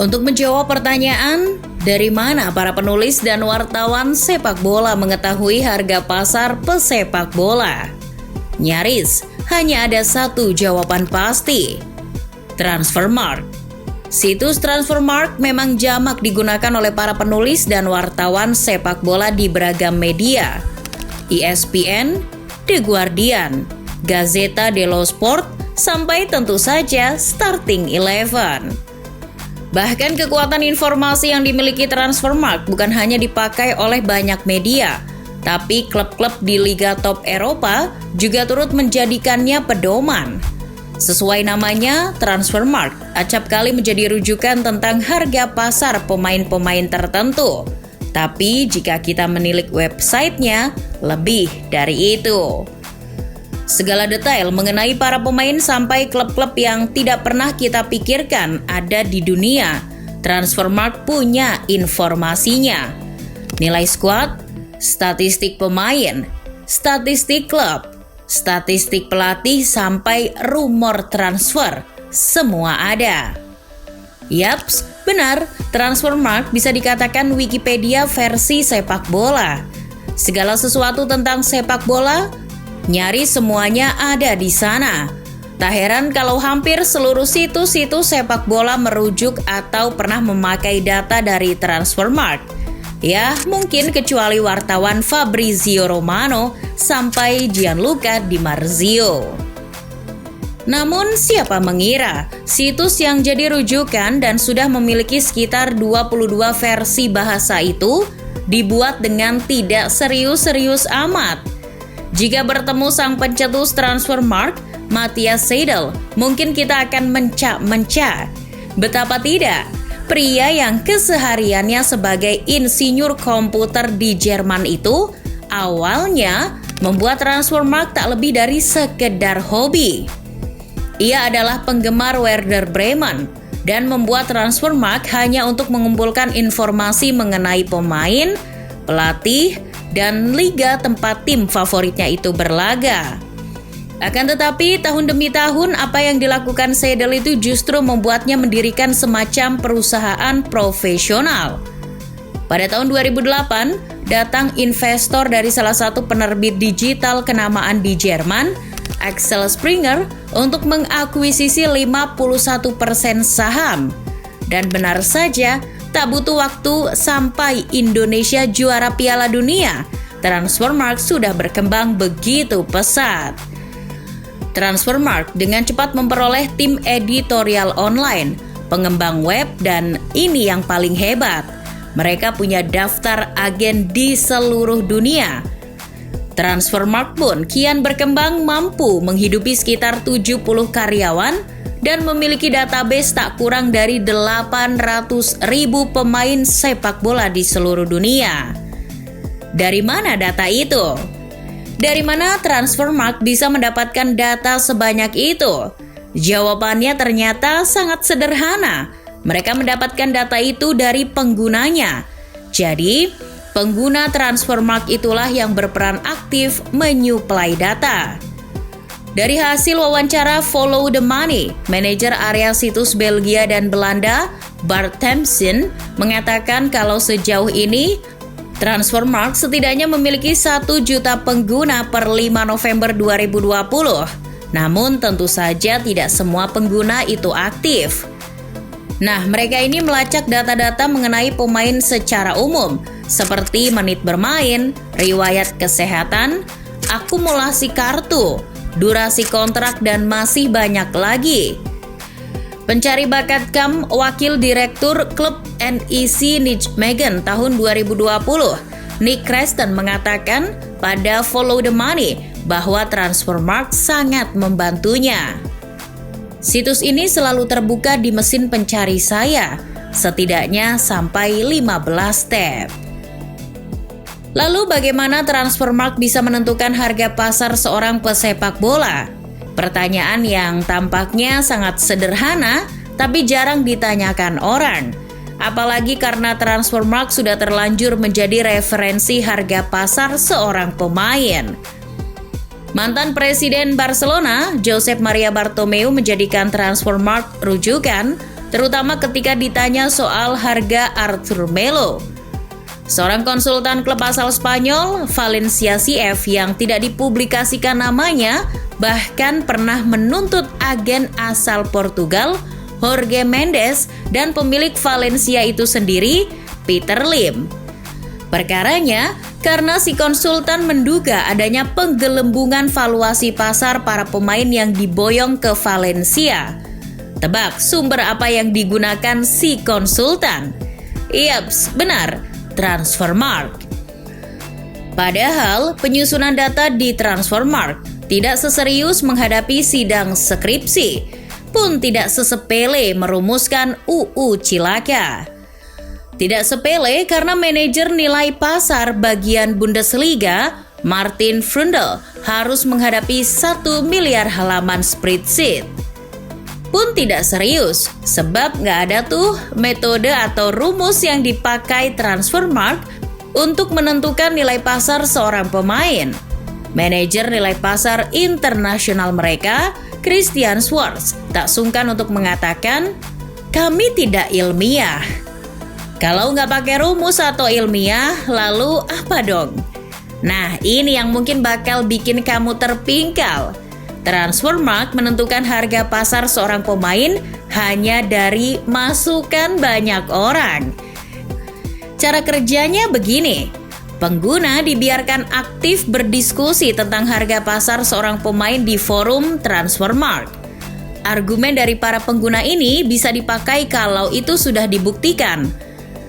Untuk menjawab pertanyaan, dari mana para penulis dan wartawan sepak bola mengetahui harga pasar pesepak bola? Nyaris hanya ada satu jawaban pasti: Transfermarkt. Situs Transfermarkt memang jamak digunakan oleh para penulis dan wartawan sepak bola di beragam media. ESPN, The Guardian, Gazzetta dello Sport, sampai tentu saja Starting Eleven. Bahkan kekuatan informasi yang dimiliki Transfermarkt bukan hanya dipakai oleh banyak media, tapi klub-klub di Liga Top Eropa juga turut menjadikannya pedoman. Sesuai namanya, Transfermarkt acap kali menjadi rujukan tentang harga pasar pemain-pemain tertentu. Tapi jika kita menilik websitenya, lebih dari itu. Segala detail mengenai para pemain sampai klub-klub yang tidak pernah kita pikirkan ada di dunia, Transfermarkt punya informasinya. Nilai skuad, statistik pemain, statistik klub, statistik pelatih sampai rumor transfer, semua ada. Yaps, benar, Transfermarkt bisa dikatakan Wikipedia versi sepak bola. Segala sesuatu tentang sepak bola, nyaris semuanya ada di sana. Tak heran kalau hampir seluruh situs-situs sepak bola merujuk atau pernah memakai data dari Transfermarkt. Ya, mungkin kecuali wartawan Fabrizio Romano sampai Gianluca Di Marzio. Namun siapa mengira situs yang jadi rujukan dan sudah memiliki sekitar 22 versi bahasa itu dibuat dengan tidak serius-serius amat. Jika bertemu sang pencetus Transfermarkt, Matthias Seidel, mungkin kita akan mencak-mencak. Betapa tidak, pria yang kesehariannya sebagai insinyur komputer di Jerman itu awalnya membuat Transfermarkt tak lebih dari sekedar hobi. Ia adalah penggemar Werder Bremen dan membuat Transfermarkt hanya untuk mengumpulkan informasi mengenai pemain, pelatih, dan liga tempat tim favoritnya itu berlaga. Akan tetapi, tahun demi tahun apa yang dilakukan Seidel itu justru membuatnya mendirikan semacam perusahaan profesional. Pada tahun 2008, datang investor dari salah satu penerbit digital kenamaan di Jerman, Axel Springer, untuk mengakuisisi 51% saham. Dan benar saja, tak butuh waktu sampai Indonesia juara Piala Dunia, Transfermarkt sudah berkembang begitu pesat. Transfermarkt dengan cepat memperoleh tim editorial online, pengembang web, dan ini yang paling hebat, mereka punya daftar agen di seluruh dunia. Transfermarkt pun kian berkembang, mampu menghidupi sekitar 70 karyawan dan memiliki database tak kurang dari 800.000 pemain sepak bola di seluruh dunia. Dari mana data itu? Dari mana Transfermarkt bisa mendapatkan data sebanyak itu? Jawabannya ternyata sangat sederhana. Mereka mendapatkan data itu dari penggunanya. Jadi, pengguna Transfermarkt itulah yang berperan aktif menyuplai data. Dari hasil wawancara Follow the Money, manajer area situs Belgia dan Belanda, Bart Thompson, mengatakan kalau sejauh ini Transfermarkt setidaknya memiliki 1 juta pengguna per 5 November 2020. Namun tentu saja tidak semua pengguna itu aktif. Nah, mereka ini melacak data-data mengenai pemain secara umum, seperti menit bermain, riwayat kesehatan, akumulasi kartu, durasi kontrak, dan masih banyak lagi. Pencari bakat KAM Wakil Direktur Klub NEC Nijmegen tahun 2020, Nick Creston, mengatakan pada Follow the Money bahwa Transfermarkt sangat membantunya. Situs ini selalu terbuka di mesin pencari saya, setidaknya sampai 15 tab. Lalu bagaimana Transfermarkt bisa menentukan harga pasar seorang pesepak bola? Pertanyaan yang tampaknya sangat sederhana, tapi jarang ditanyakan orang. Apalagi karena Transfermarkt sudah terlanjur menjadi referensi harga pasar seorang pemain. Mantan Presiden Barcelona, Josep Maria Bartomeu, menjadikan Transfermarkt rujukan terutama ketika ditanya soal harga Arthur Melo. Seorang konsultan klub asal Spanyol, Valencia CF, yang tidak dipublikasikan namanya, bahkan pernah menuntut agen asal Portugal, Jorge Mendes, dan pemilik Valencia itu sendiri, Peter Lim. Perkaranya, karena si konsultan menduga adanya penggelembungan valuasi pasar para pemain yang diboyong ke Valencia. Tebak sumber apa yang digunakan si konsultan? Yaps, benar, Transfermarkt. Padahal penyusunan data di Transfermarkt tidak seserius menghadapi sidang skripsi, pun tidak sesepele merumuskan UU Cilaka. Tidak sepele karena manajer nilai pasar bagian Bundesliga, Martin Frundel, harus menghadapi 1 miliar halaman spreadsheet. Pun tidak serius, sebab nggak ada tuh metode atau rumus yang dipakai Transfermarkt untuk menentukan nilai pasar seorang pemain. Manajer nilai pasar internasional mereka, Christian Schwarz, tak sungkan untuk mengatakan, "Kami tidak ilmiah." Kalau nggak pakai rumus atau ilmiah, lalu apa dong? Nah, ini yang mungkin bakal bikin kamu terpingkal. Transfermarkt menentukan harga pasar seorang pemain hanya dari masukan banyak orang. Cara kerjanya begini, pengguna dibiarkan aktif berdiskusi tentang harga pasar seorang pemain di forum Transfermarkt. Argumen dari para pengguna ini bisa dipakai kalau itu sudah dibuktikan.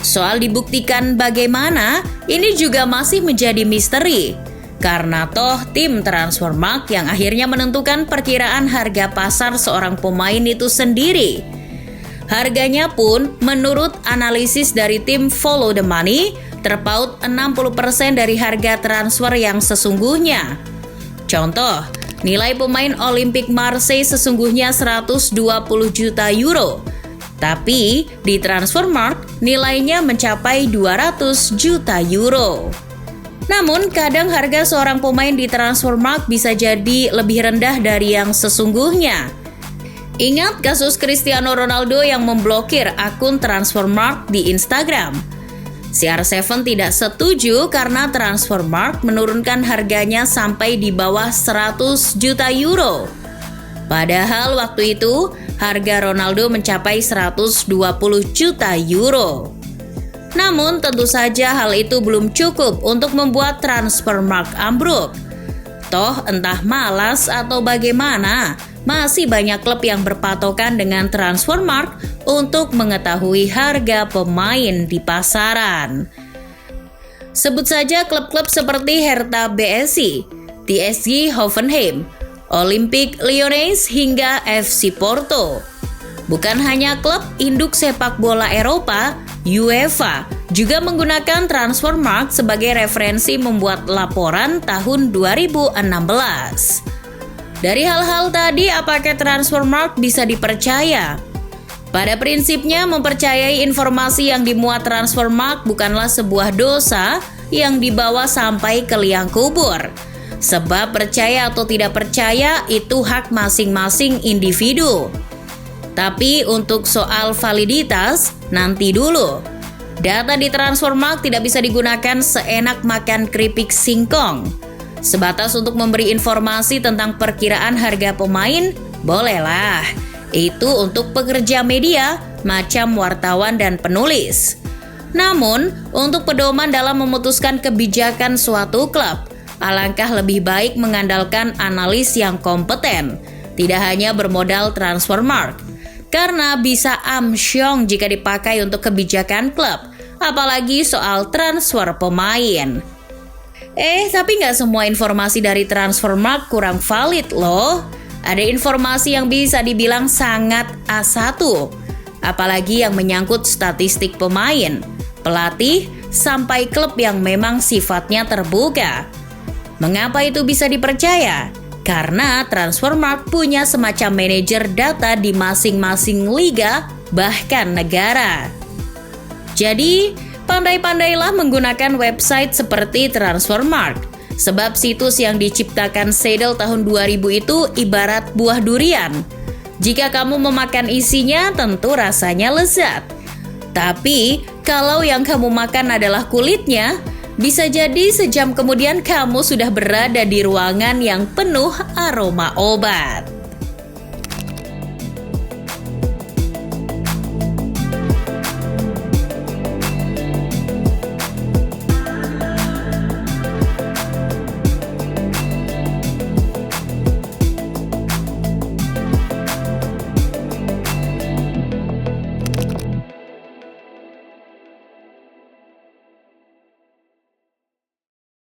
Soal dibuktikan bagaimana, ini juga masih menjadi misteri. Karena toh tim Transfermarkt yang akhirnya menentukan perkiraan harga pasar seorang pemain itu sendiri. Harganya pun menurut analisis dari tim Follow the Money terpaut 60% dari harga transfer yang sesungguhnya. Contoh, nilai pemain Olympique Marseille sesungguhnya 120 juta euro. Tapi di Transfermarkt nilainya mencapai 200 juta euro. Namun kadang harga seorang pemain di Transfermarkt bisa jadi lebih rendah dari yang sesungguhnya. Ingat kasus Cristiano Ronaldo yang memblokir akun Transfermarkt di Instagram. CR7 tidak setuju karena Transfermarkt menurunkan harganya sampai di bawah 100 juta euro. Padahal waktu itu harga Ronaldo mencapai 120 juta euro. Namun tentu saja hal itu belum cukup untuk membuat Transfermarkt ambruk. Toh entah malas atau bagaimana, masih banyak klub yang berpatokan dengan Transfermarkt untuk mengetahui harga pemain di pasaran. Sebut saja klub-klub seperti Hertha BSC, TSG Hoffenheim, Olympique Lyonnais hingga FC Porto. Bukan hanya klub induk sepak bola Eropa, UEFA juga menggunakan Transfermarkt sebagai referensi membuat laporan tahun 2016. Dari hal-hal tadi, apakah Transfermarkt bisa dipercaya? Pada prinsipnya, mempercayai informasi yang dimuat Transfermarkt bukanlah sebuah dosa yang dibawa sampai ke liang kubur. Sebab percaya atau tidak percaya itu hak masing-masing individu. Tapi untuk soal validitas, nanti dulu. Data di Transfermarkt tidak bisa digunakan seenak makan keripik singkong. Sebatas untuk memberi informasi tentang perkiraan harga pemain, bolehlah. Itu untuk pekerja media, macam wartawan dan penulis. Namun, untuk pedoman dalam memutuskan kebijakan suatu klub, alangkah lebih baik mengandalkan analis yang kompeten, tidak hanya bermodal Transfermarkt. Karena bisa amsyong jika dipakai untuk kebijakan klub, apalagi soal transfer pemain. Tapi nggak semua informasi dari Transfermarkt kurang valid loh. Ada informasi yang bisa dibilang sangat A1, apalagi yang menyangkut statistik pemain, pelatih, sampai klub yang memang sifatnya terbuka. Mengapa itu bisa dipercaya? Karena Transfermarkt punya semacam manajer data di masing-masing liga, bahkan negara. Jadi, pandai-pandailah menggunakan website seperti Transfermarkt, sebab situs yang diciptakan Seidel tahun 2000 itu ibarat buah durian. Jika kamu memakan isinya, tentu rasanya lezat. Tapi, kalau yang kamu makan adalah kulitnya, bisa jadi sejam kemudian kamu sudah berada di ruangan yang penuh aroma obat.